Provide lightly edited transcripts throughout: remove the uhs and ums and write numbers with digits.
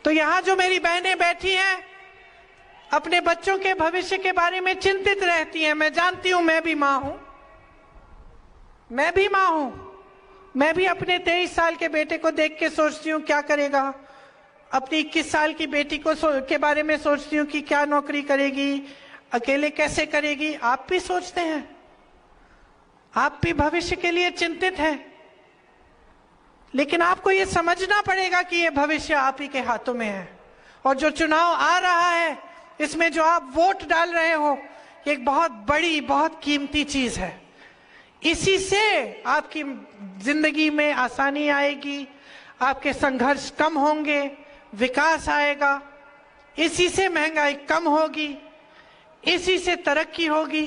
तो यहां जो मेरी बहनें बैठी हैं, अपने बच्चों के भविष्य के बारे में चिंतित रहती हैं। मैं जानती हूं, मैं भी मां हूं, मैं भी मां हूं। मैं भी अपने 23 साल के बेटे को देख के सोचती हूँ क्या करेगा, अपनी 21 साल की बेटी के बारे में सोचती हूँ कि क्या नौकरी करेगी, अकेले कैसे करेगी। आप भी सोचते हैं, आप भी भविष्य के लिए चिंतित हैं, लेकिन आपको ये समझना पड़ेगा कि ये भविष्य आप ही के हाथों में है। और जो चुनाव आ रहा है, इसमें जो आप वोट डाल रहे हो, ये एक बहुत बड़ी, बहुत कीमती चीज है। इसी से आपकी जिंदगी में आसानी आएगी, आपके संघर्ष कम होंगे, विकास आएगा, इसी से महंगाई कम होगी, इसी से तरक्की होगी।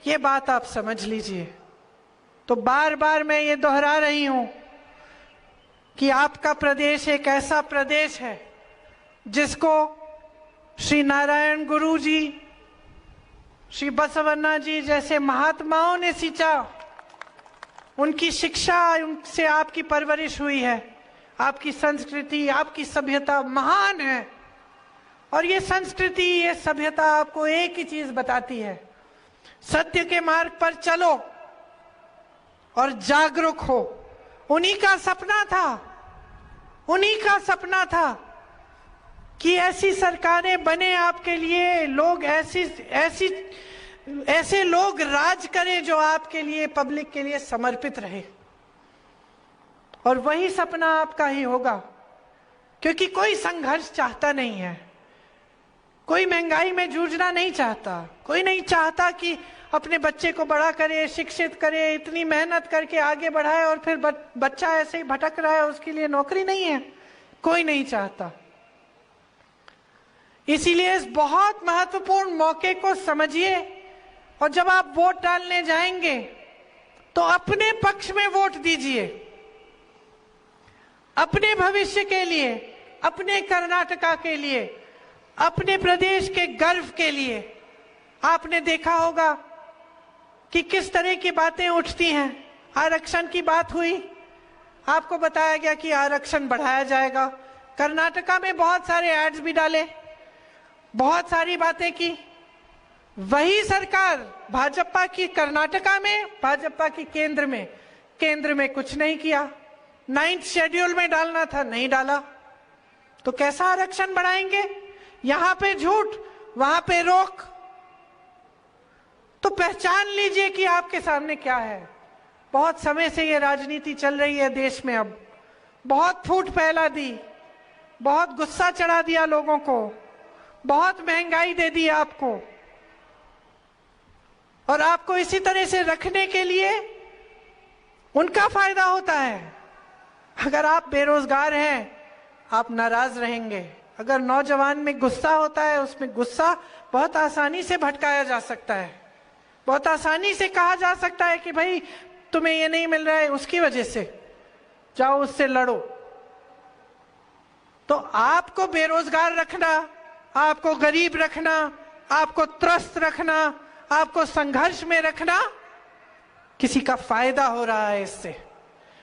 ये बात आप समझ लीजिए। तो बार बार मैं ये दोहरा रही हूं कि आपका प्रदेश एक ऐसा प्रदेश है जिसको श्री नारायण गुरु जी, श्री बसवन्ना जी जैसे महात्माओं ने सींचा। उनकी शिक्षा से आपकी परवरिश हुई है। आपकी संस्कृति, आपकी सभ्यता महान है। और ये संस्कृति, ये सभ्यता आपको एक ही चीज बताती है, सत्य के मार्ग पर चलो और जागरूक हो। उन्हीं का सपना था, उन्हीं का सपना था कि ऐसी सरकारें बने आपके लिए, लोग ऐसे लोग राज करें जो आपके लिए, पब्लिक के लिए समर्पित रहे। और वही सपना आपका ही होगा, क्योंकि कोई संघर्ष चाहता नहीं है, कोई महंगाई में जूझना नहीं चाहता, कोई नहीं चाहता कि अपने बच्चे को बड़ा करे, शिक्षित करे, इतनी मेहनत करके आगे बढ़ाए और फिर बच्चा ऐसे ही भटक रहा है, उसके लिए नौकरी नहीं है, कोई नहीं चाहता। इसीलिए इस बहुत महत्वपूर्ण मौके को समझिए और जब आप वोट डालने जाएंगे तो अपने पक्ष में वोट दीजिए, अपने भविष्य के लिए, अपने कर्नाटका के लिए, अपने प्रदेश के गर्व के लिए। आपने देखा होगा कि किस तरह की बातें उठती हैं। आरक्षण की बात हुई, आपको बताया गया कि आरक्षण बढ़ाया जाएगा। कर्नाटका में बहुत सारे एड्स भी डाले, बहुत सारी बातें की। वही सरकार भाजपा की कर्नाटका में, भाजपा की केंद्र में कुछ नहीं किया। 9th शेड्यूल में डालना था, नहीं डाला। तो कैसा आरक्षण बढ़ाएंगे? यहां पे झूठ, वहां पे रोक। तो पहचान लीजिए कि आपके सामने क्या है। बहुत समय से ये राजनीति चल रही है देश में, अब बहुत फूट फैला दी, बहुत गुस्सा चढ़ा दिया लोगों को, बहुत महंगाई दे दी आपको। और आपको इसी तरह से रखने के लिए उनका फायदा होता है। अगर आप बेरोजगार हैं, आप नाराज रहेंगे। अगर नौजवान में गुस्सा होता है, उसमें गुस्सा बहुत आसानी से भटकाया जा सकता है, बहुत आसानी से कहा जा सकता है कि भाई तुम्हें ये नहीं मिल रहा है, उसकी वजह से जाओ उससे लड़ो। तो आपको बेरोजगार रखना, आपको गरीब रखना, आपको त्रस्त रखना, आपको संघर्ष में रखना, किसी का फायदा हो रहा है इससे।